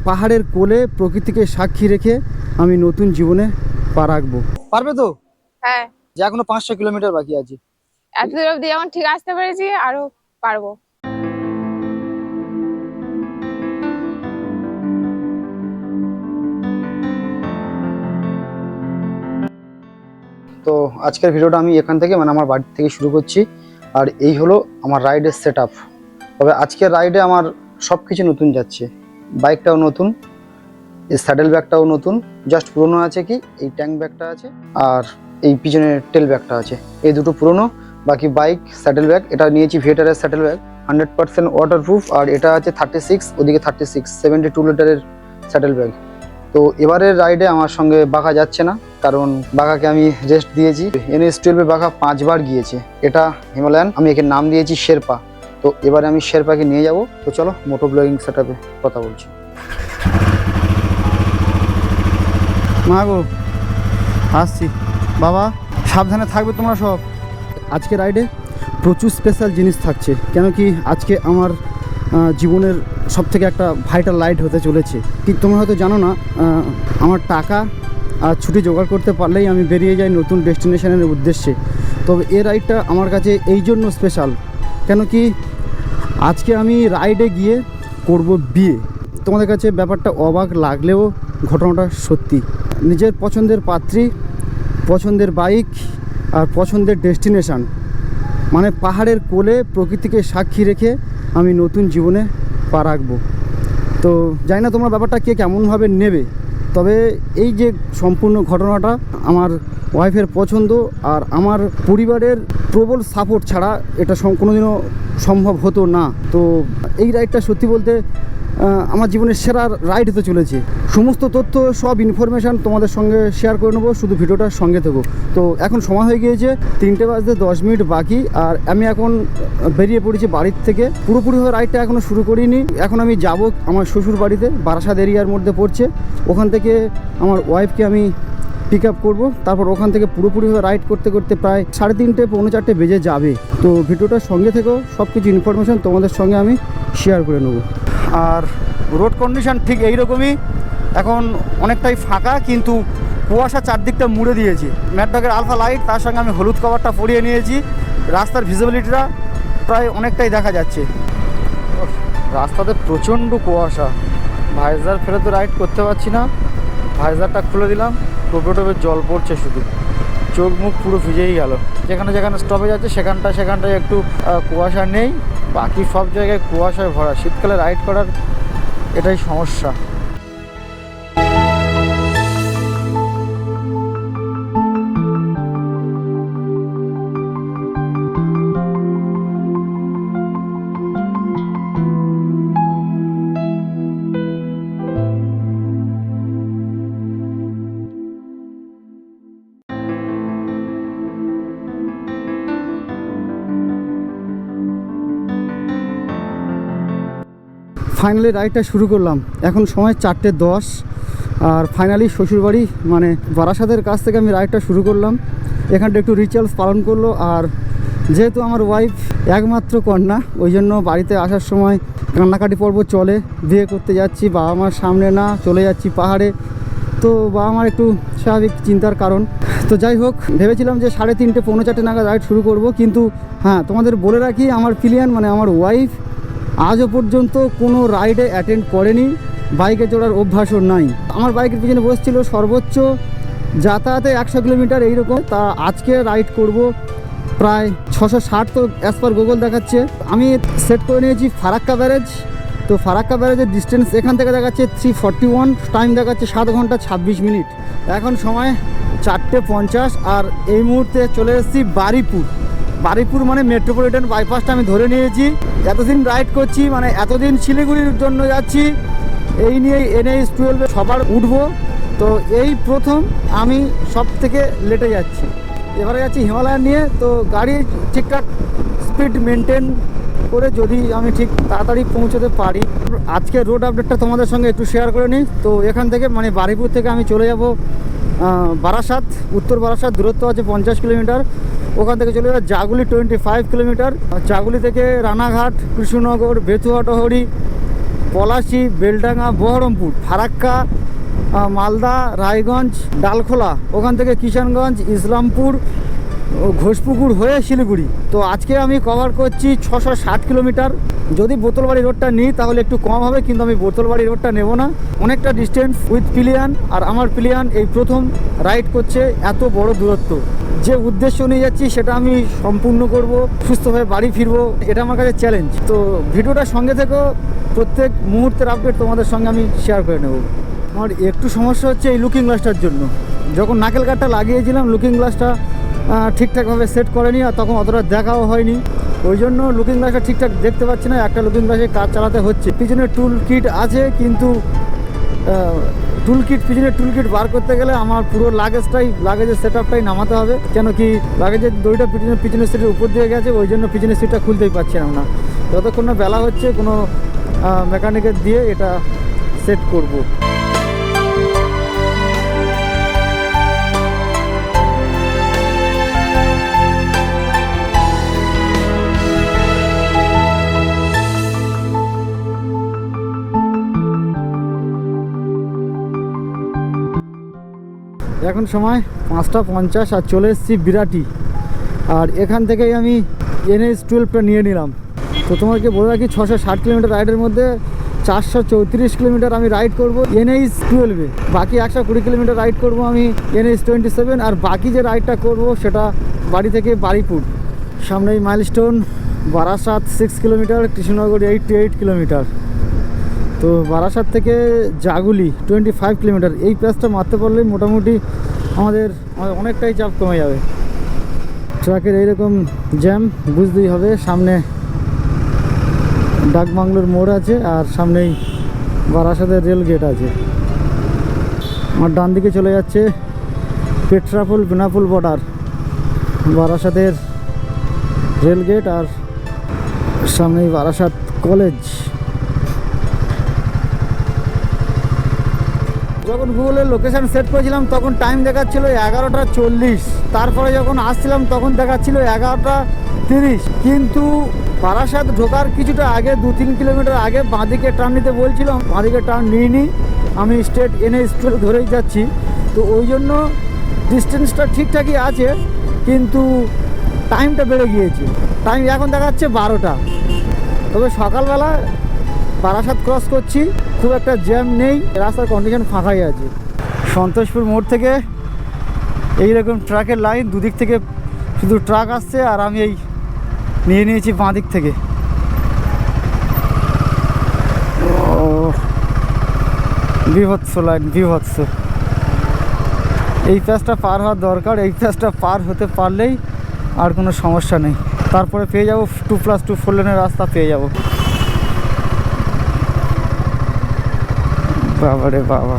পাহাড়ের কোলে প্রকৃতিকে সাক্ষী রেখে আমি নতুন জীবনে পা রাখবো। পারবে তো? হ্যাঁ, যে এখনো 500 কিলোমিটার বাকি আছে। এত দূর অব্দি যেমন ঠিক আসতে পেরেছি, আরো পারবো। তো আজকের ভিডিওটা আমি এখান থেকে আমার বাড়ি থেকে শুরু করছি। আর এই হলো আমার রাইডের সেট আপ। তবে আজকের রাইডে আমার সব কিছু নতুন যাচ্ছে। বাইকটাও নতুন, এই স্যাডেল ব্যাগটাও নতুন, জাস্ট পুরনো আছে কি এই ট্যাঙ্ক ব্যাগটা আছে আর এই পিছনের টেল ব্যাগটা আছে, এই দুটো পুরনো। বাকি বাইক স্যাডেল ব্যাগ, এটা নিয়েছি ভিয়েটারের স্যাডেল ব্যাগ, 100% ওয়াটারপ্রুফ। আর এটা আছে 36, ওদিকে 36, 72 লিটারের স্যাডেল ব্যাগ। তো এবারের রাইডে আমার সঙ্গে বাঘা যাচ্ছে না, কারণ বাঘাকে আমি রেস্ট দিয়েছি। NS12 বাঘা 5 বার গিয়েছে। এটা হিমালয়ান, আমি একে নাম দিয়েছি শেরপা। তো এবারে আমি শেরপাকে নিয়ে যাব। তো চলো মোটো ব্লগিং সেট আপে কথা বলছি। মা গো, আসছি। বাবা সাবধানে থাকবে তোমরা সব। আজকে রাইডে প্রচুর স্পেশাল জিনিস থাকছে, কেন কি আজকে আমার জীবনের সব থেকে একটা ভাইটাল রাইড হতে চলেছে। কি তোমরা হয়তো জানো না, আমার টাকা আর ছুটি জোগাড় করতে পারলেই আমি বেরিয়ে যাই নতুন ডেস্টিনেশনের উদ্দেশ্যে। তবে এই রাইডটা আমার কাছে এই জন্য স্পেশাল, কেন কি আজকে আমি রাইডে গিয়ে করব বিয়ে। তোমাদের কাছে ব্যাপারটা অবাক লাগলেও ঘটনাটা সত্যি। নিজের পছন্দের পাত্রী, পছন্দের বাইক আর পছন্দের ডেস্টিনেশান, মানে পাহাড়ের কোলে প্রকৃতিকে সাক্ষী রেখে আমি নতুন জীবনে পা রাখবো। তো জানি না তোমরা ব্যাপারটা কে কেমনভাবে নেবে, তবে এই যে সম্পূর্ণ ঘটনাটা আমার ওয়াইফের পছন্দ আর আমার পরিবারের প্রবল সাপোর্ট ছাড়া এটা কোনোদিনও সম্ভব হতো না। তো এই রাইডটা সত্যি বলতে আমার জীবনের সেরা রাইড হতে চলেছে। সমস্ত তথ্য, সব ইনফরমেশান তোমাদের সঙ্গে শেয়ার করে নেবো, শুধু ভিডিওটার সঙ্গে থেকো। তো এখন সময় হয়ে গিয়েছে 3টে বাজতে 10 মিনিট বাকি, আর আমি এখন বেরিয়ে পড়েছি বাড়ির থেকে। পুরোপুরিভাবে রাইডটা এখনও শুরু করিনি। এখন আমি যাব আমার শ্বশুর বাড়িতে, বারাসাত এরিয়ার মধ্যে পড়ছে। ওখান থেকে আমার ওয়াইফকে আমি পিক আপ করবো, তারপর ওখান থেকে পুরোপুরিভাবে রাইড করতে করতে প্রায় 3:30 পৌনে 4টে বেজে যাবে। তো ভিডিওটার সঙ্গে থেকেও সব কিছু ইনফরমেশান তোমাদের সঙ্গে আমি শেয়ার করে নেবো। আর রোড কন্ডিশন ঠিক এইরকমই, এখন অনেকটাই ফাঁকা, কিন্তু কুয়াশা চারদিকটা মুড়ে দিয়েছে। ম্যাডডগের আলফা লাইট, তার সঙ্গে আমি হলুদ কভারটা পরিয়ে নিয়েছি। রাস্তার ভিজিবিলিটিটা প্রায় অনেকটাই দেখা যাচ্ছে। রাস্তাতে প্রচণ্ড কুয়াশা, ভাইজার ফেলে তো রাইড করতে পারছি না। ভাইজারটা খুলে দিলাম, টোপে জল পড়ছে, শুধু চোখ মুখ পুরো ভিজেই গেল। যেখানে যেখানে স্টপেজ আছে সেখানটায় একটু কুয়াশা নেই, বাকি সব জায়গায় কুয়াশায় ভরা। শীতকালে রাইড করার এটাই সমস্যা। ফাইনালি রাইডটা শুরু করলাম। এখন সময় 4:10, আর ফাইনালি শ্বশুরবাড়ি মানে বারাসাতের কাছ থেকে আমি রাইডটা শুরু করলাম। এখানটা একটু রিচুয়ালস পালন করলো। আর যেহেতু আমার ওয়াইফ একমাত্র কন্যা, ওই জন্য বাড়িতে আসার সময় কান্নাকাটি পর্ব চলে। বিয়ে করতে যাচ্ছি, বাবা মার সামনে না, চলে যাচ্ছি পাহাড়ে। তো বাবা মার একটু স্বাভাবিক চিন্তার কারণ। তো যাই হোক, ভেবেছিলাম যে 3:30 পৌনে 4টে নাগাদ রাইড শুরু করব, কিন্তু হ্যাঁ, তোমাদের বলে রাখি আমার প্ল্যান মানে আমার ওয়াইফ আজও পর্যন্ত কোনো রাইডে অ্যাটেন্ড করেনি, বাইকে চড়ার অভ্যাসও নাই। আমার বাইকের পিছনে বসছিল সর্বোচ্চ যাতায়াতে 100 কিলোমিটার এইরকম। তা আজকে রাইড করব প্রায় 660, তো অ্যাজ পার গুগল দেখাচ্ছে। আমি সেট করে নিয়েছি ফারাক্কা ব্যারেজ। তো ফারাক্কা ব্যারেজের ডিস্টেন্স এখান থেকে দেখাচ্ছে 341, টাইম দেখাচ্ছে 7 ঘন্টা 26 মিনিট। এখন সময় 4:50, আর এই মুহূর্তে চলে এসেছি বারুইপুর মানে মেট্রোপলিটন বাইপাসটা আমি ধরে নিয়েছি। এতদিন রাইড করছি, মানে এতদিন শিলিগুড়ির জন্য যাচ্ছি, এই নিয়েই NS12 সবার উঠবো। তো এই প্রথম আমি সব থেকে লেটে যাচ্ছি। এবারে যাচ্ছি হিমালয়ান নিয়ে। তো গাড়ি ঠিকঠাক স্পিড মেনটেন করে যদি আমি ঠিক তাড়াতাড়ি পৌঁছতে পারি। আজকে রোড আপডেটটা তোমাদের সঙ্গে একটু শেয়ার করে নিই। তো এখান থেকে মানে বারুইপুর থেকে আমি চলে যাব বারাসাত, উত্তর বারাসাত, দূরত্ব আছে 50 কিলোমিটার। ওখান থেকে চলে যাবে জাগুলি 25 কিলোমিটার। জাগুলি থেকে রানাঘাট, কৃষ্ণনগর, বেথুয়া, টহরি, পলাশী, বেলডাঙ্গা, বহরমপুর, ফারাক্কা, মালদা, রায়গঞ্জ, ডালখোলা, ওখান থেকে কিষানগঞ্জ, ইসলামপুর, ঘোষপুকুর হয়ে শিলিগুড়ি। তো আজকে আমি কভার করছি 660 কিলোমিটার। যদি বোতলবাড়ি রোডটা নিই তাহলে একটু কম হবে, কিন্তু আমি বোতলবাড়ি রোডটা নেব না। অনেকটা ডিস্টেন্স উইথ প্লিয়ান, আর আমার প্লিয়ান এই প্রথম রাইড করছে এত বড় দূরত্ব। যে উদ্দেশ্য নিয়ে যাচ্ছি সেটা আমি সম্পূর্ণ করব, সুস্থভাবে বাড়ি ফিরবো, এটা আমার কাছে চ্যালেঞ্জ। তো ভিডিওটার সঙ্গে থেকেও প্রত্যেক মুহূর্তের আপডেট তোমাদের সঙ্গে আমি শেয়ার করে নেব। আমার একটু সমস্যা হচ্ছে এই লুকিং গ্লাসটার জন্য। যখন নাকেল কাঠটা লাগিয়েছিলাম লুকিং গ্লাসটা ঠিকঠাকভাবে সেট করেনি, আর তখন অতটা দেখাও হয়নি, ওই জন্য লুকিং গ্লাসটা ঠিকঠাক দেখতে পাচ্ছি না। একটা লুকিং গ্লাসে কাজ চালাতে হচ্ছে। পিছনে টুল কিট আছে, কিন্তু পিছনের টুল কিট বার করতে গেলে আমার পুরো লাগেজের সেট আপটাই নামাতে হবে, কেন কি লাগেজের দড়িটা পিছনের সিটের উপর দিয়ে গেছে, ওই জন্য পিছনের সিটটা খুলতেই পারছিলাম না। যতক্ষণ না বেলা হচ্ছে কোনো মেকানিকের দিয়ে এটা সেট করব। এখন সময় 5:50 আর চলে এসেছি বিরাটি। আর এখান থেকেই আমি NH-12টা নিয়ে নিলাম। তো তোমাকে বলে রাখি 660 কিলোমিটার রাইডের মধ্যে 434 কিলোমিটার আমি রাইড করব NH-12-এ, বাকি 120 কিলোমিটার রাইড করব আমি NH-27, আর বাকি যে রাইডটা করব সেটা বাড়ি থেকে বারুইপুর। সামনেই milestone, Barasat 6 kilometre, Krishnanagar 88 kilometre. তো বারাসাত থেকে জাগুলি 25 কিলোমিটার। এই প্যাচটা মারতে পারলেই মোটামুটি আমাদের অনেকটাই চাপ কমে যাবে। ট্রাকের এইরকম জ্যাম বুঝতেই হবে। সামনে ডাকবাংলোর মোড় আছে, আর সামনেই বারাসাতের রেল গেট আছে। আমার ডান দিকে চলে যাচ্ছে পেট্রাপোল বেনাপোল বর্ডার, বারাসাতের রেল গেট, আর সামনেই বারাসাত কলেজ। যখন গুগলের লোকেশান সেট করেছিলাম তখন টাইম দেখাচ্ছিল 11:40, তারপরে যখন আসছিলাম তখন দেখাচ্ছিল 11:30। কিন্তু বারাসাত ঢোকার কিছুটা আগে 2-3 কিলোমিটার আগে বাঁদিকে টার্ন নিতে বলছিলাম, বাঁদিকে টার্ন নিইনি, আমি স্ট্রেট NH-12 ধরেই যাচ্ছি। তো ওই জন্য ডিস্টেন্সটা ঠিকঠাকই আছে, কিন্তু টাইমটা বেড়ে গিয়েছে। টাইম এখন দেখাচ্ছে 12টা। তবে সকালবেলা বারাসাত ক্রস করছি, খুব একটা জ্যাম নেই, রাস্তার কন্ডিশন ফাঁকাই আছে। সন্তোষপুর মোড় থেকে এইরকম ট্রাকের লাইন, দুদিক থেকে শুধু ট্রাক আসছে, আর আমি এই নিয়ে নিয়েছি বাঁ দিক থেকে। বিভৎস লাইন, বিভৎস। এই প্যাচটা পার হওয়ার দরকার, এই প্যাচটা পার হতে পারলেই আর কোনো সমস্যা নেই। তারপরে পেয়ে যাব 2+2 4 লেনের রাস্তা পেয়ে যাব। বাবা রে বাবা,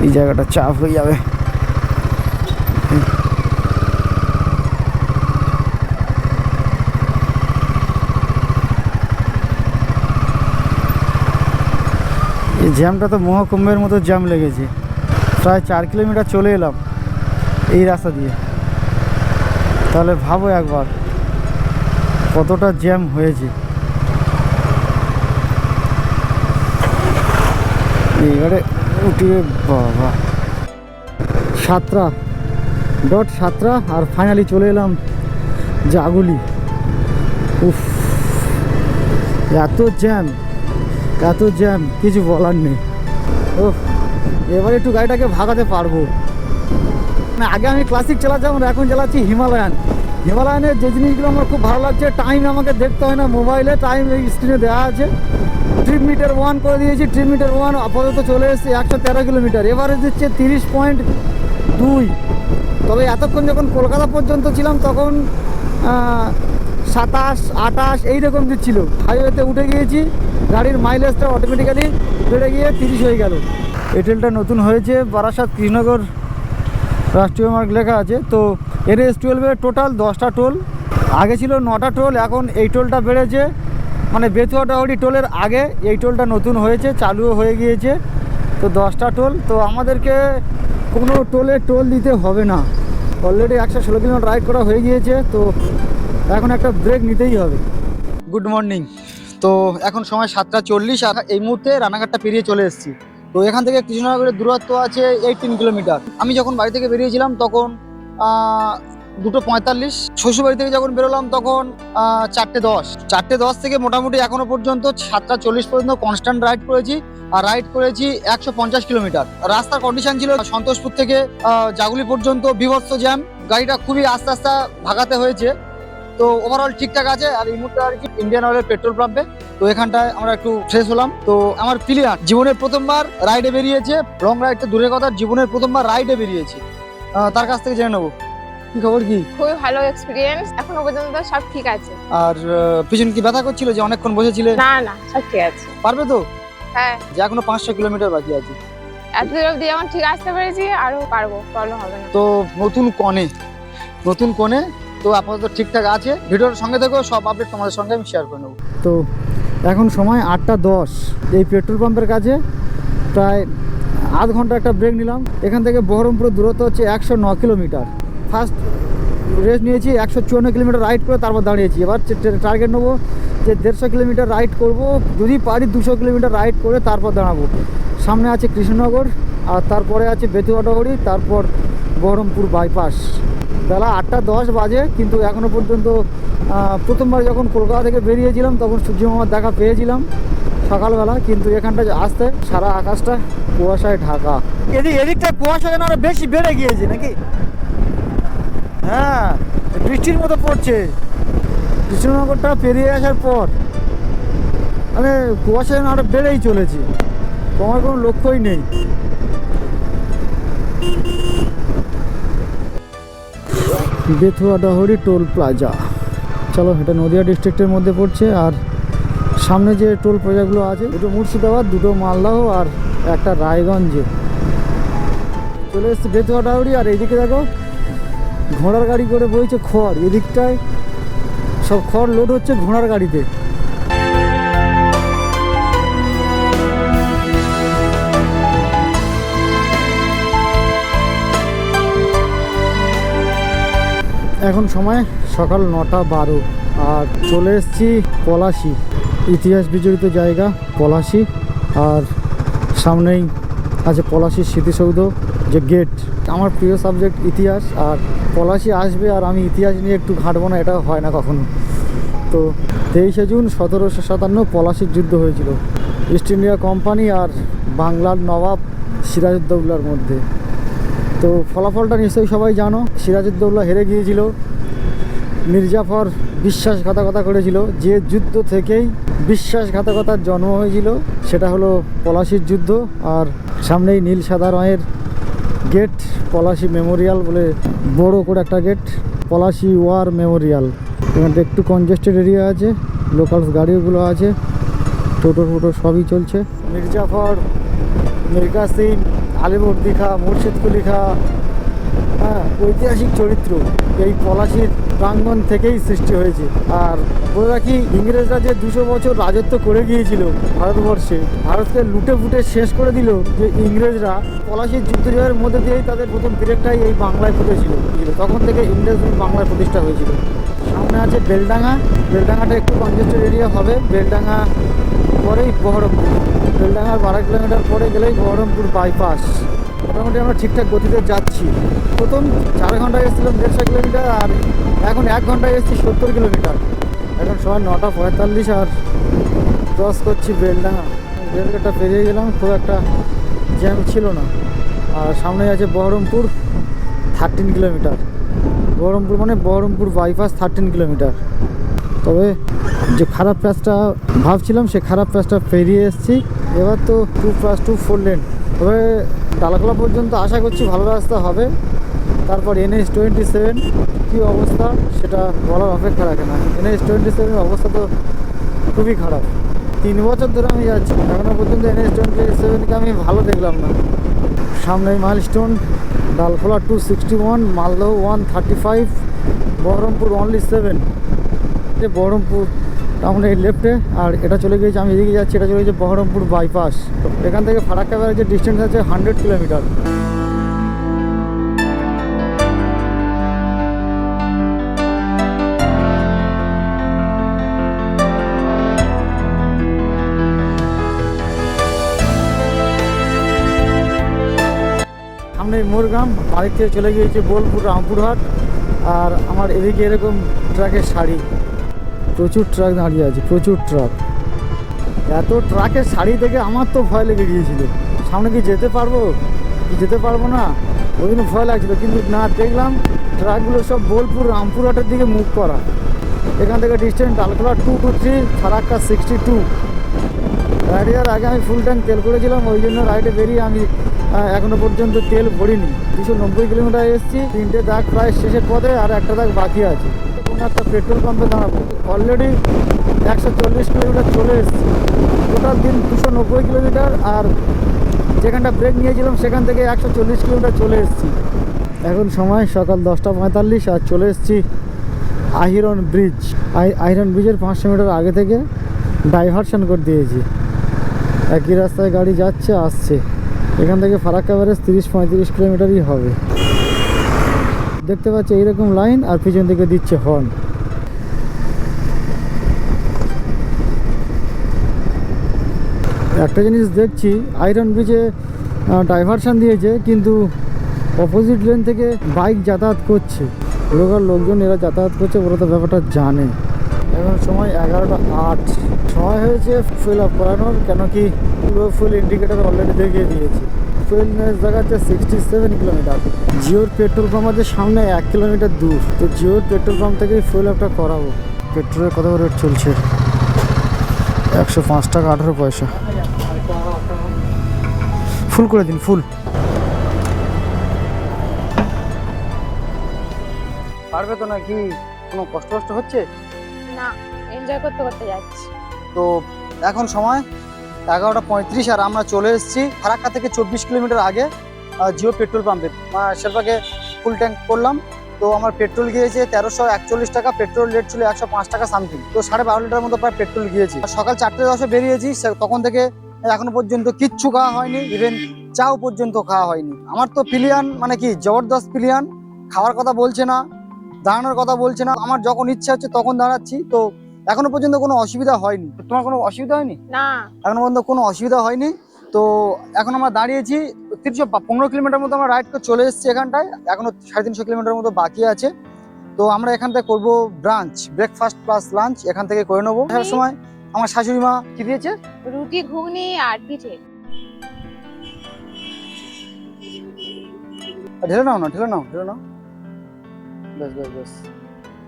এই জায়গাটা চাপ হয়ে যাবে। এই জ্যামটা তো মহাকুম্ভের মতো জ্যাম লেগেছে। প্রায় 4 কিলোমিটার চলে এলাম এই রাস্তা দিয়ে। তাহলে ভাবো একবার কতটা জ্যাম হয়েছে। এইবারে উঠিয়ে বাবা 7:07 আর ফাইনালি চলে এলাম জাগুলি। উফ, এত জ্যাম কিছু বলার নেই। ও এবারে একটু গাড়িটাকে ভাগাতে পারবো। আগে আমি ক্লাসিক চালাতাম, এখন চালাচ্ছি হিমালয়ানের যে জিনিসগুলো আমার খুব ভালো লাগছে, টাইম আমাকে দেখতে হয় না, মোবাইলে টাইম এই স্ক্রিনে দেওয়া আছে। ট্রিপ মিটার 1 করে দিয়েছি। ট্রিপ মিটার 1 আপাতত চলে এসেছে 113 কিলোমিটার, এভারেজ দিচ্ছে 30.2। তবে এতক্ষণ যখন কলকাতা পর্যন্ত ছিলাম তখন 27, 28 এইরকম দিচ্ছিল। হাইওয়েতে উঠে গিয়েছি, গাড়ির মাইলেজটা অটোমেটিক্যালি বেড়ে গিয়ে 30 হয়ে গেল। এটেলটা নতুন হয়েছে, বারাসাত কৃষ্ণনগর রাষ্ট্রীয় মার্গ লেখা আছে। তো NH-12-এর টোটাল 10টা টোল, আগে ছিল 9টা টোল, এখন এই টোলটা বেড়েছে। মানে বেতুয়াডাহরি টোলের আগে এই টোলটা নতুন হয়েছে, চালুও হয়ে গিয়েছে। তো 10টা টোল, তো আমাদেরকে কোনো টোল দিতে হবে না। অলরেডি 116 কিলোমিটার রাইড করা হয়ে গিয়েছে, তো এখন একটা ব্রেক নিতেই হবে। Good morning. তো এখন সময় 7টা 40 আর এই মুহূর্তে রানাঘাটটা পেরিয়ে চলে এসেছি। তো এখান থেকে কৃষ্ণনগরের দূরত্ব আছে 18 কিলোমিটার। আমি যখন বাড়ি থেকে বেরিয়েছিলাম তখন 2:45, শ্বশুরবাড়ি থেকে যখন বেরোলাম তখন 4:10 থেকে মোটামুটি এখনো পর্যন্ত 7টা 40 পর্যন্ত কনস্ট্যান্ট রাইড করেছি। আর রাইড করেছি 150 কিলোমিটার। রাস্তার কন্ডিশন ছিল সন্তোষপুর থেকে জাগুলি পর্যন্ত বিভৎস জ্যাম, গাড়িটা খুবই আস্তে আস্তে ভাগাতে হয়েছে। তো ওভারঅল ঠিকঠাক আছে। আর এই মুহূর্তে আর কি ইন্ডিয়ান অয়েলের পেট্রোল পাম্পে। তো এখানটায় আমরা একটু ফ্রেশ হলাম। তো আমার ক্লিয়ার, জীবনের প্রথমবার রাইডে বেরিয়েছে, লং রাইড তো দূরের কথা, জীবনের প্রথমবার রাইডে বেরিয়েছে। তার কাছ থেকে জেনে নেবো কি খবর, কি খুবই ভালো এক্সপিরিয়েন্স, এখনো পর্যন্ত সব ঠিক আছে। আর পিছন কি ব্যথা করছিল যে অনেকক্ষণ বসেছিলে? না না, সব ঠিক আছে। পারবে তো? হ্যাঁ, যে এখনো 500 কিলোমিটার বাকি আছে। এত দূর অব্দি যেমন ঠিক আসতে পেরেছি, আরো পারবো, প্রবলেম হবে না। তো নতুন কনে তো আপাতত ঠিকঠাক আছে। ভিডিওর সঙ্গে থেকেও সব আপডেট তোমাদের সঙ্গে আমি শেয়ার করে নেবো। তো এখন সময় 8টা 10। এই পেট্রোল পাম্পের কাছে প্রায় আধ ঘন্টা একটা ব্রেক নিলাম। এখান থেকে বহরমপুরের দূরত্ব হচ্ছে 109 কিলোমিটার। ফার্স্ট রেস্ট নিয়েছি, 154 কিলোমিটার রাইড করে তারপর দাঁড়িয়েছি। এবার টার্গেট নেবো যে 150 কিলোমিটার রাইড করব, যদি পারি 200 কিলোমিটার রাইড করে তারপর দাঁড়াবো। সামনে আছে কৃষ্ণনগর, আর তারপরে আছে বেতুয়াডাহরি, তারপর বহরমপুর বাইপাস। বেলা 8টা 10 বাজে, কিন্তু এখনও পর্যন্ত প্রথমবার যখন কলকাতা থেকে বেরিয়েছিলাম তখন সূর্য মামার দেখা পেয়েছিলাম সকালবেলা, কিন্তু এখানটা আসতে সারা আকাশটা কুয়াশায় ঢাকা। এদিকটা কুয়াশা যেন আরো বেশি বেড়ে গিয়েছে নাকি? হ্যাঁ, বৃষ্টির মতো পড়ছে। কৃষ্ণনগরটা পেরিয়ে আসার পর মানে কুয়াশা যেন আরো বেড়েই চলেছে, কমার কোনো লক্ষ্যই নেই। বেতুয়াডাহরি টোল প্লাজা। চলো, এটা নদিয়া ডিস্ট্রিক্টের মধ্যে পড়ছে। আর সামনে যে টোল প্লাজাগুলো আছে, দুটো মুর্শিদাবাদ, দুটো মালদাহ আর একটা রায়গঞ্জে। চলে এসছে বেতুয়াডাহরি। আর এইদিকে দেখো ঘোড়ার গাড়ি করে বইছে খড়, এদিকটায় সব খড় লোড হচ্ছে ঘোড়ার গাড়িতে। এখন সময় সকাল 9টা 12 আর চলে এসেছি পলাশি, ইতিহাস বিজড়িত জায়গা পলাশি। আর সামনেই আছে পলাশির স্মৃতিসৌধ, যে গেট। আমার প্রিয় সাবজেক্ট ইতিহাস, আর পলাশি আসবে আর আমি ইতিহাস নিয়ে একটু ঘাঁটবো না, এটা হয় না কখনো। তো 23শে জুন 1757 পলাশির যুদ্ধ হয়েছিল ইস্ট ইন্ডিয়া কোম্পানি আর বাংলার নবাব সিরাজউদ্দৌলার মধ্যে। তো ফলাফলটা নিশ্চয়ই সবাই জানো, সিরাজউদ্দৌলা হেরে গিয়েছিল। মির্জাফর বিশ্বাসঘাতকতা করেছিল। যে যুদ্ধ থেকেই বিশ্বাসঘাতকতার জন্ম হয়েছিল সেটা হলো পলাশির যুদ্ধ। আর সামনেই নীল সাদা রঙের গেট, পলাশি মেমোরিয়াল বলে বড় করে একটা গেট, পলাশি ওয়ার মেমোরিয়াল। এখানটা একটু কনজেস্টেড এরিয়া আছে, লোকালস গাড়িগুলো আছে, টোটো সবই চলছে। মির্জাফর, মীর কাসিম, আলিবর্দি খাঁ, মুর্শিদ কুলি খাঁ, হ্যাঁ, ঐতিহাসিক চরিত্র এই পলাশির প্রাঙ্গণ থেকেই সৃষ্টি হয়েছে। আর বলে রাখি, ইংরেজরা যে 200 বছর রাজত্ব করে গিয়েছিল ভারতবর্ষে, ভারতকে লুটে ফুটে শেষ করে দিল যে ইংরেজরা, পলাশির যুদ্ধের মধ্যে দিয়েই তাদের প্রথম ব্রেকটাই এই বাংলায় ফুটেছিল। তখন থেকে ইংরেজ বাংলায় প্রতিষ্ঠা হয়েছিল। সামনে আছে বেলডাঙ্গা। বেলডাঙ্গাটা একটু কনজেস্টেড এরিয়া হবে। বেলডাঙ্গা পরেই বহরমপুর, বেলডাঙ্গার 12 কিলোমিটার পরে গেলেই বহরমপুর বাইপাস। মোটামুটি আমরা ঠিকঠাক গতিতে যাচ্ছি। প্রথম 4 ঘন্টায় এসেছিলাম 150 কিলোমিটার, আর এখন 1 ঘন্টায় এসেছি 70 কিলোমিটার। এখন সময় 9টা 45 আর ক্রস করছি বেলডাঙ্গা। রেলগেটটা পেরিয়ে গেলাম, খুব একটা জ্যাম ছিল না। আর সামনে আছে বহরমপুর 13 কিলোমিটার। বহরমপুর মানে বহরমপুর বাইপাস 13 কিলোমিটার। তবে যে খারাপ প্যাচটা ভাবছিলাম সে খারাপ প্যাচটা পেরিয়ে এসেছি। এবার তো 2+2 4 লেন। তবে ডালাকোলা পর্যন্ত আশা করছি ভালো রাস্তা হবে। তারপর NH-27 কী অবস্থা সেটা বলার অপেক্ষা রাখে না। NH-27 অবস্থা তো খুবই খারাপ। 3 বছর ধরে আমি যাচ্ছি, এখনও পর্যন্ত NH-27কে আমি ভালো দেখলাম না। সামনে মাইলস্টোন, ডালখোলা 261, মালদহ 135, বহরমপুর অনলি 7। বহরমপুর টাউনের লেফটে, আর এটা চলে গিয়েছে, আমি এদিকে যাচ্ছি, এটা চলে গেছে বহরমপুর বাইপাস। এখান থেকে ফারাক্কা ব্যারাজের ডিস্টেন্স আছে 100 কিলোমিটার। সামনেই মোরগ্রাম, বাড়ি থেকে চলে গিয়েছে বোলপুর রামপুরহাট। আর আমার এদিকে এরকম ট্রাকের সারি, প্রচুর ট্রাক দাঁড়িয়ে আছে, প্রচুর ট্রাক। এত ট্রাকের সারি দেখে আমার তো ভয় লেগে গিয়েছিল, সামনে কি যেতে পারবো কি যেতে পারবো না, ওই জন্য ভয় লাগছিলো। কিন্তু না, দেখলাম ট্রাকগুলো সব বোলপুর রামপুরহাটের দিকে মুভ করা। এখান থেকে ডিস্টেন্স ডালখোলা 223, ফারাক্কা 62। রাইডে যাওয়ার আগে আমি ফুল ট্যাঙ্ক তেল করেছিলাম, ওই জন্য রাইডে বেরিয়ে আমি এখনো পর্যন্ত তেল ভরিনি। 290 কিলোমিটার এসেছি, 3টে দাগ প্রায় শেষের পথে, আর একটা দাগ বাকি আছে। কোনো একটা পেট্রোল পাম্পে দাঁড়াবো। অলরেডি 140 কিলোমিটার চলে এসেছি। টোটাল দিন 290 কিলোমিটার, আর যেখানটা ব্রেক নিয়েছিলাম সেখান থেকে 140 কিলোমিটার চলে এসেছি। এখন সময় সকাল 10:45, আর চলে এসেছি আহিরন ব্রিজ। আহিরন ব্রিজের 500 মিটার আগে থেকে ডাইভারশন করে দিয়েছি। একই রাস্তায় গাড়ি যাচ্ছে আসছে। এখান থেকে ফারাক্কা ব্যারেজ 30-35 কিলোমিটারই হবে। দেখতে পাচ্ছি এইরকম লাইন, আর পিছন থেকে দিচ্ছে হর্ন। একটা জিনিস দেখছি, আয়রন ব্রিজে ডাইভারশন দিয়েছে, কিন্তু অপোজিট লেন থেকে বাইক যাতায়াত করছে, লোকাল লোকজন এরা যাতায়াত করছে, ওরা তো ব্যাপারটা জানে। এখন সময় 11:08, সময় হয়েছে ফুয়েল আপ করানোর। কেন কি ফুয়েল ইন্ডিকেটার অলরেডি দেখিয়ে দিয়েছি। ফুয়েল দেখাচ্ছে 67 কিলোমিটার। জিওর পেট্রোল পাম্প আছে সামনে 1 কিলোমিটার দূর, তো জিওর পেট্রোল পাম্প থেকেই ফুয়েল আপটা করাবো। পেট্রোলের কত রেট চলছে? 105 টাকা 18 পয়সা। ফুল করে দিন, ফুল। পারবে তো নাকি? কোনো কষ্ট হচ্ছে না, এনজয় করতে করতে যাচ্ছি। তো এখন সময় 11:35, আর আমরা চলে এসেছি ফারাক্কা থেকে 24 কিলোমিটার আগে জিও পেট্রোল পাম্পে। সেটাকে ফুল ট্যাঙ্ক করলাম। তো আমার পেট্রোল গিয়েছে 1341 টাকা, পেট্রোল রেট ছিল 105 টাকা সামথিং। তো 12.5 লিটার মতো প্রায় পেট্রোল গিয়েছে। সকাল 4:10 বেরিয়েছি, তখন থেকে এখনো পর্যন্ত কিচ্ছু খাওয়া হয়নি, ইভেন চাও পর্যন্ত খাওয়া হয়নি। আমার তো প্লেন মানে কি জবরদস্ত প্লেন, খাওয়ার কথা বলছে না, দাঁড়ানোর কথা বলছে না। আমার যখন ইচ্ছা হচ্ছে তখন দাঁড়াচ্ছি। তো এখনো পর্যন্ত কোনো অসুবিধা হয়নি। তোমার কোনো অসুবিধা হয়নি? না, এখনো পর্যন্ত কোনো অসুবিধা হয়নি। তো এখন আমরা দাঁড়িয়েছি 15 কিলোমিটার মতো আমরা রাইড করে চলে এসেছি এখানটায়। এখনো 350 কিলোমিটার মতো বাকি আছে। তো আমরা এখান থেকে করবো ব্রাঞ্চ, ব্রেকফাস্ট প্লাস লাঞ্চ এখান থেকে করে নেবো। আসার সময় আমার শাশুড়ি মা কি দিয়েছে? রুটি, ঘুগনি আর পিঠে। ঢেলে নাও না, ঢেলে নাও, ঢেলে নাও। বেশ বেশ বেশ।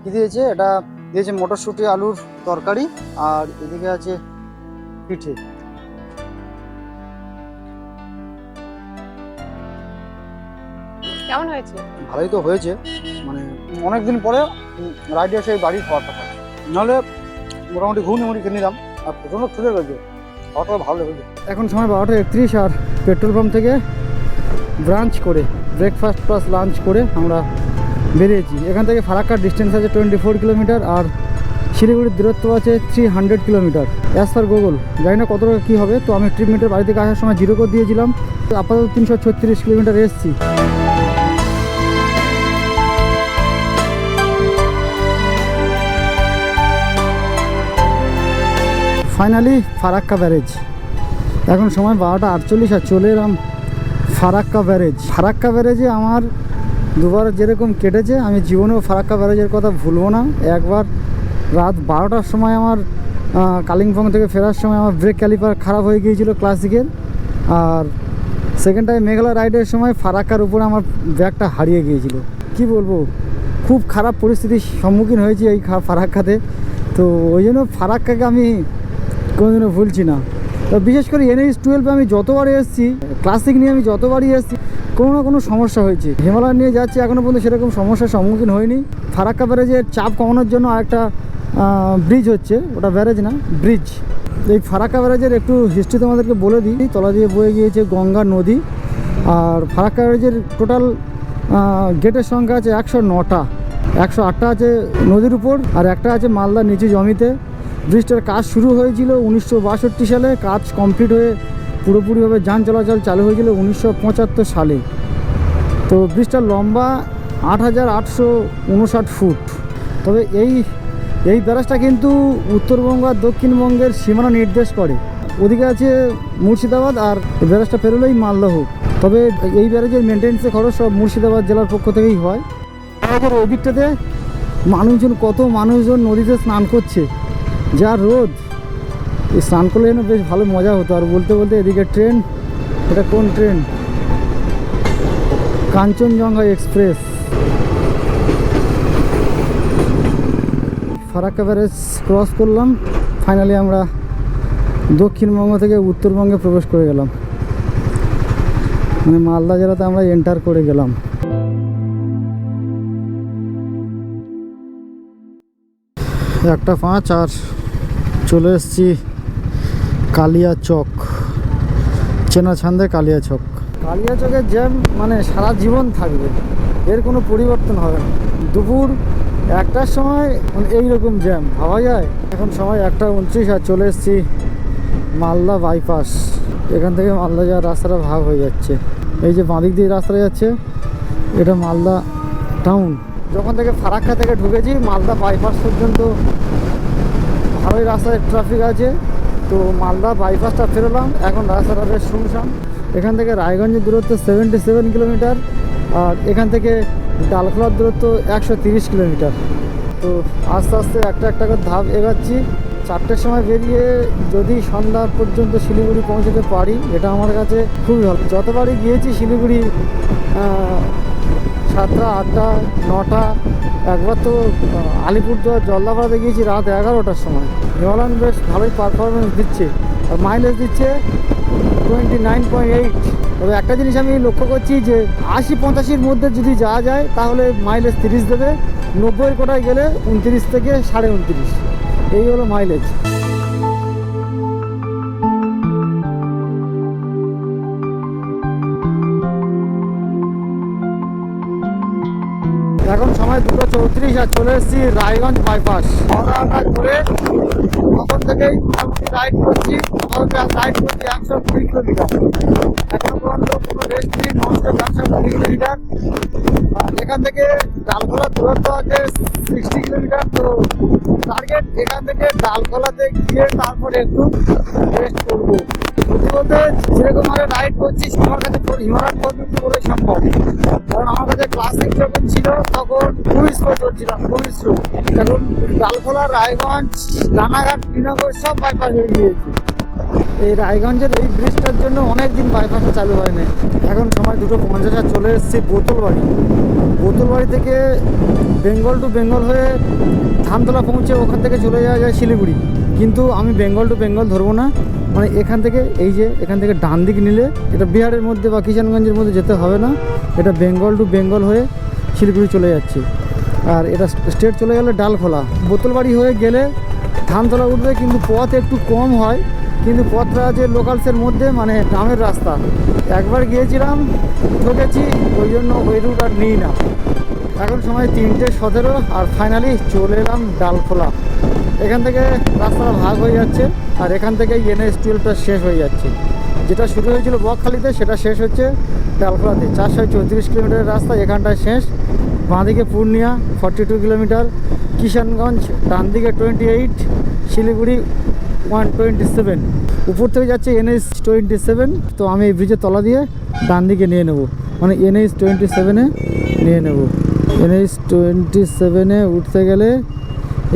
কি দিয়েছে? এটা দিয়েছে মটরশুঁটি আলুর তরকারি, আর এদিকে আছে পিঠে। কেমন হয়েছে? ভালোই তো হয়েছে, মানে অনেকদিন পরে রাইডে এসে বাড়ির খাওয়াটা খাই। নাহলে মোটামুটি ঘুগনি মুড়ি কিনে নিলাম, আর প্রচণ্ড খুঁজে গেছে, খাওয়াটা ভালো লেগেছে। এখন সময় 12:31, আর পেট্রোল পাম্প থেকে ব্রাঞ্চ করে ব্রেকফাস্ট প্লাস লাঞ্চ করে আমরা বেরিয়েছি। এখান থেকে ফারাক্কার ডিস্টেন্স আছে 24 কিলোমিটার, আর শিলিগুড়ির দূরত্ব আছে 300 কিলোমিটার অ্যাজ পার গুগল। জানি না কত কী হবে। তো আমি ট্রিপমেন্টের বাড়ি থেকে আসার সময় 0 করে দিয়েছিলাম। আপাতত 336 কিলোমিটার এসেছি। Finally Farakka barrage. এখন সময় 12:48, আর চলে এলাম ফারাক্কা ব্যারেজ। ফারাক্কা ব্যারেজে আমার দুবার যেরকম কেটেছে, আমি জীবনেও ফারাক্কা ব্যারেজের কথা ভুলবো না। একবার রাত 12টার সময় আমার কালিম্পং থেকে ফেরার সময় আমার ব্রেক ক্যালিপার খারাপ হয়ে গিয়েছিল ক্লাসিকের। আর সেকেন্ড টাইম মেঘালয় রাইডের সময় ফারাক্কার উপরে আমার ব্যাগটা হারিয়ে গিয়েছিল। কি বলবো, খুব খারাপ পরিস্থিতির সম্মুখীন হয়েছি এই ফারাক্কাতে। তো ওই জন্য ফারাক্কাকে আমি কোনোদিনও ভুলছি না। তো বিশেষ করে NH-12 আমি যতবারই এসেছি, ক্লাসিক নিয়ে আমি যতবারই এসেছি, কোনো না কোনো সমস্যা হয়েছে। হিমালয় নিয়ে যাচ্ছি, এখনও পর্যন্ত সেরকম সমস্যার সম্মুখীন হয়নি। ফারাক্কা ব্যারেজের চাপ কমানোর জন্য আরেকটা ব্রিজ হচ্ছে, ওটা ব্যারেজ না, ব্রিজ। এই ফারাক্কা ব্যারেজের একটু হিস্ট্রি তোমাদেরকে বলে দিই। তলা দিয়ে বয়ে গিয়েছে গঙ্গা নদী। আর ফারাক্কা ব্যারেজের টোটাল গেটের সংখ্যা আছে 109টা। 108টা আছে নদীর উপর, আর একটা আছে মালদার নিচু জমিতে। ব্রিজটার কাজ শুরু হয়েছিল 1962 সালে, কাজ কমপ্লিট হয়ে পুরোপুরিভাবে যান চলাচল চালু হয়েছিল 1975 সালে। তো ব্রিজটার লম্বা 8859 ফুট। তবে এই ব্যারাজটা কিন্তু উত্তরবঙ্গ আর দক্ষিণবঙ্গের সীমানা নির্দেশ করে। ওদিকে আছে মুর্শিদাবাদ, আর ব্যারাজটা পেরোলেই মালদহ। তবে এই ব্যারেজের মেনটেন্সের খরচ সব মুর্শিদাবাদ জেলার পক্ষ থেকেই হয়। ব্যারেজের ওই দিকটাতে কত মানুষজন নদীতে স্নান করছে, যা রোদ, এই স্নান করলে যেন বেশ ভালো মজা হতো। আর বলতে বলতে এদিকে ট্রেন, এটা কোন train? Kanchenjunga express. Farakka barrage cross করলাম, ফাইনালি আমরা দক্ষিণবঙ্গ থেকে উত্তরবঙ্গে প্রবেশ করে গেলাম, মানে মালদা জেলাতে আমরা এন্টার করে গেলাম। 1:05 আর চলে এসেছি কালিয়াচক, চেনাছান্দে কালিয়াচক। কালিয়াচকের জ্যাম মানে সারা জীবন থাকবে, এর কোনো পরিবর্তন হবে না। দুপুর 1টার সময় মানে এইরকম জ্যাম ভাবা যায়। এখন সময় 1:29 আর চলে এসেছি মালদা বাইপাস। এখান থেকে মালদা যাওয়ার রাস্তাটা ভাগ হয়ে যাচ্ছে। এই যে বাঁদিক দিয়ে রাস্তাটা যাচ্ছে, এটা মালদা টাউন। যখন থেকে ফারাক্কা থেকে ঢুকেছি মালদা বাইপাস পর্যন্ত ভালোই রাস্তায় ট্রাফিক আছে, তো মালদা বাইপাসটা ফেরলাম। এখন রাস্তাটা বেশ শুনশান। এখান থেকে রায়গঞ্জের দূরত্ব 77 কিলোমিটার, আর এখান থেকে ডালখোলার দূরত্ব 130 কিলোমিটার। তো আস্তে আস্তে একটা একটা করে ধাপ এগাচ্ছি। 4টের সময় বেরিয়ে যদি সন্ধ্যা পর্যন্ত শিলিগুড়ি পৌঁছতে পারি, এটা আমার কাছে খুবই ভালো। যতবারই গিয়েছি শিলিগুড়ি 7টা, 8টা, 9টা, একবার তো আলিপুরদুয়ার জলদাপাড়াতে গিয়েছি রাত 11টার সময়। হিমালয়ান বেশ ভালোই পারফরমেন্স দিচ্ছে, আর মাইলেজ দিচ্ছে 29.8। তবে একটা জিনিস আমি লক্ষ্য করছি যে 80-85-র মধ্যে যদি যাওয়া যায় তাহলে মাইলেজ 30 দেবে, 90-এর কোটায় গেলে 29 থেকে 29.5, এই হলো মাইলেজ। এখন সময় 2:34 আর চলে এসেছি রায়গঞ্জ বাইপাস। করে তখন থেকেই রাইড করছি, রাইড করছি 120 কিলোমিটার। এখন পর্যন্ত কোনো রেস্ট নেই, ননস্টপ 120 কিলোমিটার। এখান থেকে ডালখোলার দূরত্ব আছে 60 কিলোমিটার। তো টার্গেট এখান থেকে ডালখোলাতে গিয়ে তারপরে একটু রেস্ট করবো। সত্যি বলতে যেরকম ভাবে রাইড করছি আমার কাছে হিমালয়ান পদ্ধতি করে সম্ভব, কারণ আমার কাছে ক্লাসিক যখন ছিল তখন খুবই স্লো চলছিলাম, খুবই স্লো। এখন ডালখোলা, রায়গঞ্জ, রানাঘাট, শ্রীনগর সব বাইপাস হয়ে গিয়েছি। এই রায়গঞ্জের এই ব্রিজটার জন্য অনেক দিন বাইপাসটা চালু হয়নি। এখন সময় 2:50 আর চলে এসেছি বোতলবাড়ি। বোতলবাড়ি থেকে বেঙ্গল টু বেঙ্গল হয়ে ধানতলা পৌঁছে ওখান থেকে চলে যাওয়া যায় শিলিগুড়ি, কিন্তু আমি বেঙ্গল টু বেঙ্গল ধরবো না। মানে এখান থেকে এই যে এখান থেকে ডান দিক নিলে এটা বিহারের মধ্যে বা কিষানগঞ্জের মধ্যে যেতে হবে না, এটা বেঙ্গল টু বেঙ্গল হয়ে শিলিগুড়ি চলে যাচ্ছে। আর এটা স্ট্রেট চলে গেলে ডালখোলা। বোতলবাড়ি হয়ে গেলে ধানতলা উঠবে, কিন্তু পথ একটু কম হয়, কিন্তু পথটা আছে লোকালসের মধ্যে, মানে গ্রামের রাস্তা। একবার গিয়েছিলাম, ঠকেছি, ওই জন্য ওই রুট আর নিই না। এখন সময় 3:17 আর ফাইনালি চলে এলাম ডালখোলা। এখান থেকে রাস্তাটা ভাগ হয়ে যাচ্ছে, আর এখান থেকে NH 12টা শেষ হয়ে যাচ্ছে। যেটা শুরু হয়েছিল বকখালিতে সেটা শেষ হচ্ছে ডালখোলাতে। 434 কিলোমিটারের রাস্তা এখানটায় শেষ। বাঁদিকে পূর্ণিয়া 42 কিলোমিটার, কিষানগঞ্জ ডান দিকে 28, শিলিগুড়ি 127। উপর থেকে যাচ্ছে NH 27। তো আমি এই ব্রিজের তলা দিয়ে ডান দিকে নিয়ে নেব, মানে NH 27-এ নিয়ে নেব। NH 27-এ উঠতে গেলে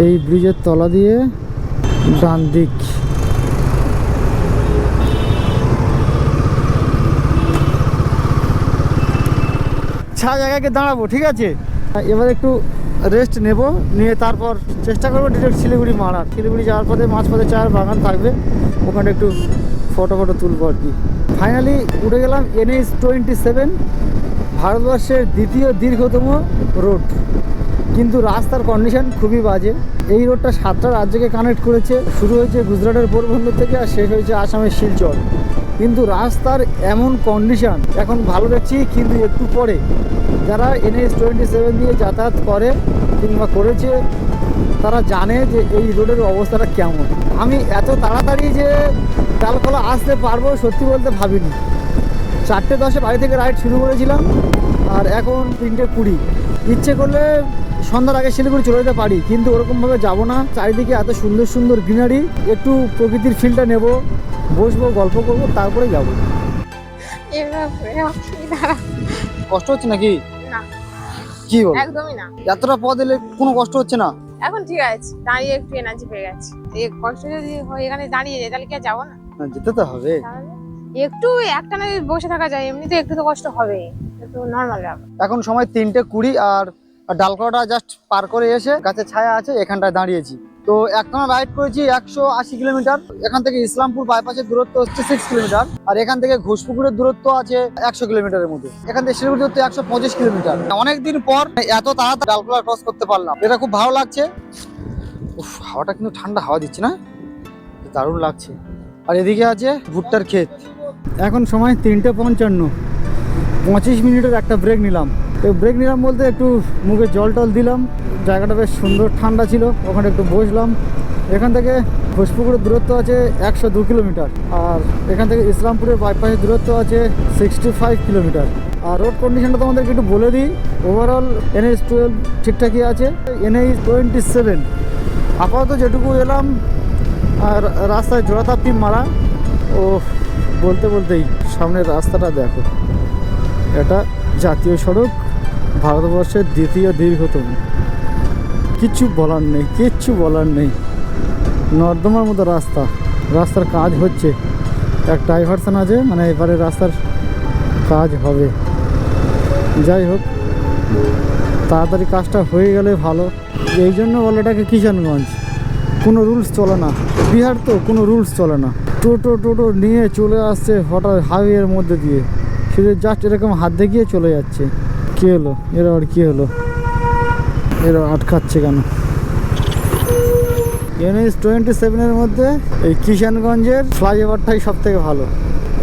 এই ব্রিজের তলা দিয়ে ডান দিক। জায়গাকে দাঁড়াবো, ঠিক আছে। এবার একটু রেস্ট নেব, নিয়ে তারপর চেষ্টা করবো ডিরেক্ট শিলিগুড়ি মারার। শিলিগুড়ি যাওয়ার পথে মাঝপথে চায়ের বাগান থাকবে, ওখানে একটু ফটো তুলবো আর কি। ফাইনালি উঠে গেলাম NH 27, ভারতবর্ষের দ্বিতীয় দীর্ঘতম রোড, কিন্তু রাস্তার কন্ডিশন খুবই বাজে। এই রোডটা 7টা রাজ্যকে কানেক্ট করেছে। শুরু হয়েছে গুজরাটের পোরবন্দর থেকে আর শেষ হয়েছে আসামের শিলচর। কিন্তু রাস্তার এমন কন্ডিশন এখন ভালো দেখছি, কিন্তু একটু পরে যারা NH 27 দিয়ে যাতায়াত করে কিংবা করেছে তারা জানে যে এই রোডের অবস্থাটা কেমন। আমি এত তাড়াতাড়ি যে ডালখোলা আসতে পারবো সত্যি বলতে ভাবিনি। 4:10 বাড়ি থেকে রাইড শুরু করেছিলাম, আর এখন 3:20। ইচ্ছে করলে সন্ধ্যার আগে শিলিগুড়ি চলে যেতে পারি, কিন্তু ওরকমভাবে যাবো না। চারিদিকে এত সুন্দর সুন্দর গ্রিনারি, একটু প্রকৃতির ফিলটা নেব, বসবো, গল্প করবো, তারপরে যাব। এভাবে আপনি দাঁড়া। কষ্ট হচ্ছে নাকি? না, কি বল, একদমই না। এতটা পথ এলে কোনো কষ্ট হচ্ছে না? এখন ঠিক আছে, দাঁড়িয়ে একটু এনার্জি পেয়ে গেছে। এই কষ্ট যদি হয় এখানে দাঁড়িয়ে যায় তাহলে কি আর যাবো না? না, যেতে তো হবে। তাহলে একটু একটানা যদি বসে থাকা যায় এমনিতে একটু তো কষ্ট হবে, একটু নর্মাল ব্যাপার। এখন সময় 3:20 আর ডালকোয়াটা জাস্ট পার করে এসে গাছে ছায়া আছে এখানটায় দাঁড়িয়েছি। তো একটানা রাইড করেছি 180 কিলোমিটার। এখান থেকে ইসলামপুর বাইপাসের দূরত্ব হচ্ছে 6 কিলোমিটার, আর এখান থেকে ঘোষপুকুরের দূরত্ব আছে 100 কিলোমিটারের মতো। এখান থেকে শিলিগুড়ি দূরত্ব 125 কিলোমিটার। অনেকদিন পর এত তাড়াতাড়ি ডালকোয়া ক্রস করতে পারলাম, এটা খুব ভালো লাগছে। উফ, হাওয়াটা কিন্তু ঠান্ডা হাওয়া দিচ্ছে না, দারুণ লাগছে। আর এদিকে আছে ভুট্টার ক্ষেত। এখন সময় 3:55, 25 মিনিটের একটা ব্রেক নিলাম। তো ব্রেক নিলাম বলতে একটু মুখে জল টল দিলাম, জায়গাটা বেশ সুন্দর ঠান্ডা ছিল, ওখানে একটু বসলাম। এখান থেকে ঘোষপুকুরের দূরত্ব আছে 102 কিলোমিটার, আর এখান থেকে ইসলামপুরের বাইপাসের দূরত্ব আছে 65 কিলোমিটার। আর রোড কন্ডিশনটা তোমাদেরকে একটু বলে দিই। ওভারঅল NH-12 ঠিকঠাকই আছে। NH-27 আপাতত যেটুকু এলাম, আর রাস্তায় জোড়াতাপ্তি মারা। ও বলতে বলতেই সামনের রাস্তাটা দেখো, এটা জাতীয় সড়ক, ভারতবর্ষের দ্বিতীয় দীর্ঘতম। কিচ্ছু বলার নেই, কিচ্ছু বলার নেই। নর্দমার মতো রাস্তা, রাস্তার কাজ হচ্ছে, এক ডাইভারশন আছে, মানে এবারে রাস্তার কাজ হবে। যাই হোক, তাড়াতাড়ি কাজটা হয়ে গেলে ভালো। এই জন্য বলে এটাকে কিষানগঞ্জ। কোনো রুলস চলে না, বিহার তো কোনো রুলস চলে না। টোটো নিয়ে চলে আসছে হঠাৎ হাইওয়ের মধ্যে দিয়ে, শুধু জাস্ট এরকম হাত দেখিয়ে চলে যাচ্ছে। কী হলো এরা, আর কী হলো এরা আটকাচ্ছে কেন? NH-27 মধ্যে এই কিষানগঞ্জের ফ্লাইওভারটাই সব থেকে ভালো।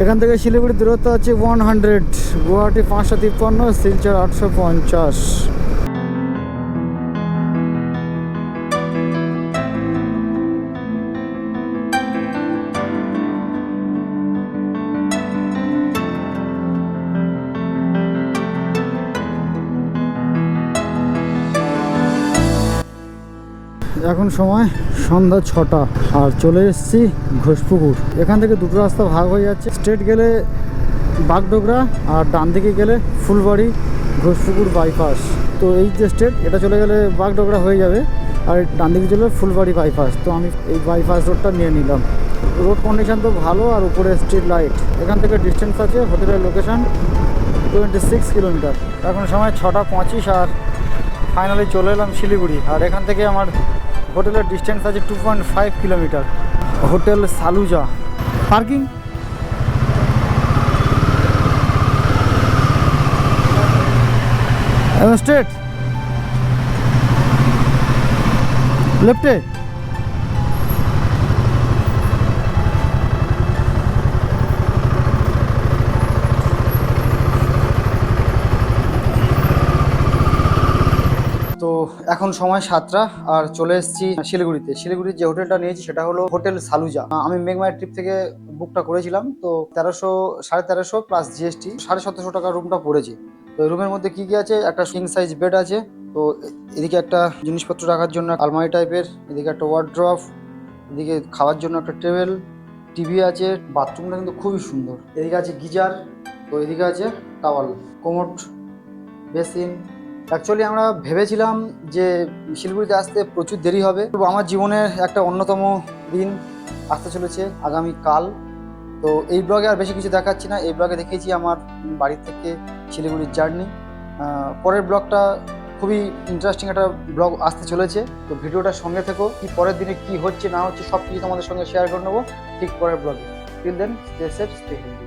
এখান থেকে শিলিগুড়ির দূরত্ব আছে 100, গুয়াহাটি 553, শিলচর 850। এখন সময় সন্ধ্যা 6টা, আর চলে এসেছি ঘোষপুকুর। এখান থেকে দুটো রাস্তা ভাগ হয়ে যাচ্ছে, স্ট্রেট গেলে বাগডোগরা, আর ডান দিকে গেলে ফুলবাড়ি ঘোষপুকুর বাইপাস। তো এই যে স্ট্রেট, এটা চলে গেলে বাগডোগরা হয়ে যাবে, আর ডান দিকে চলে ফুলবাড়ি বাইপাস। তো আমি এই বাইপাস রোডটা নিয়ে নিলাম। রোড কন্ডিশন তো ভালো, আর উপরে স্ট্রিট লাইট। এখান থেকে ডিস্টেন্স আছে হোটেলের লোকেশন 26 কিলোমিটার। এখন সময় 6:25, আর ফাইনালি চলে এলাম শিলিগুড়ি। আর এখান থেকে আমার হোটেলের ডিস্টেন্স আছে 2.5 kilometre. Hotel Saluja. Parking straight লেফটে। তো এখন সময় 7টা, আর চলে এসেছি শিলিগুড়িতে। শিলিগুড়ির যে হোটেলটা নিয়েছি সেটা হলো হোটেল সালুজা। আমি মেঘমায়া ট্রিপ থেকে বুকটা করেছিলাম। তো 1350 প্লাস GST 1750 টাকা রুমটা পড়েছে। তো রুমের মধ্যে কি কি আছে, একটা কিং সাইজ বেড আছে, তো এদিকে একটা জিনিসপত্র রাখার জন্য আলমারি টাইপের, এদিকে একটা ওয়ার্ড্রপ, এদিকে খাওয়ার জন্য একটা টেবিল, টিভি আছে। বাথরুমটা কিন্তু খুবই সুন্দর। এদিকে আছে গিজার, তো এদিকে আছে টাওয়াল, কোমোড, বেসিন। অ্যাকচুয়ালি আমরা ভেবেছিলাম যে শিলিগুড়িতে আসতে প্রচুর দেরি হবে, তো আমার জীবনের একটা অন্যতম দিন আসতে চলেছে আগামীকাল। তো এই ব্লগে আর বেশি কিছু দেখাচ্ছি না। এই ব্লগে দেখিয়েছি আমার বাড়ি থেকে শিলিগুড়ির জার্নি। পরের ব্লগটা খুবই ইন্টারেস্টিং একটা ব্লগ আসতে চলেছে। তো ভিডিওটার সঙ্গে থেকো, কি পরের দিনে কি হচ্ছে না হচ্ছে সব কিছু তোমাদের সঙ্গে শেয়ার করে নেবো ঠিক পরের ব্লগে। Till then, stay safe, stay healthy.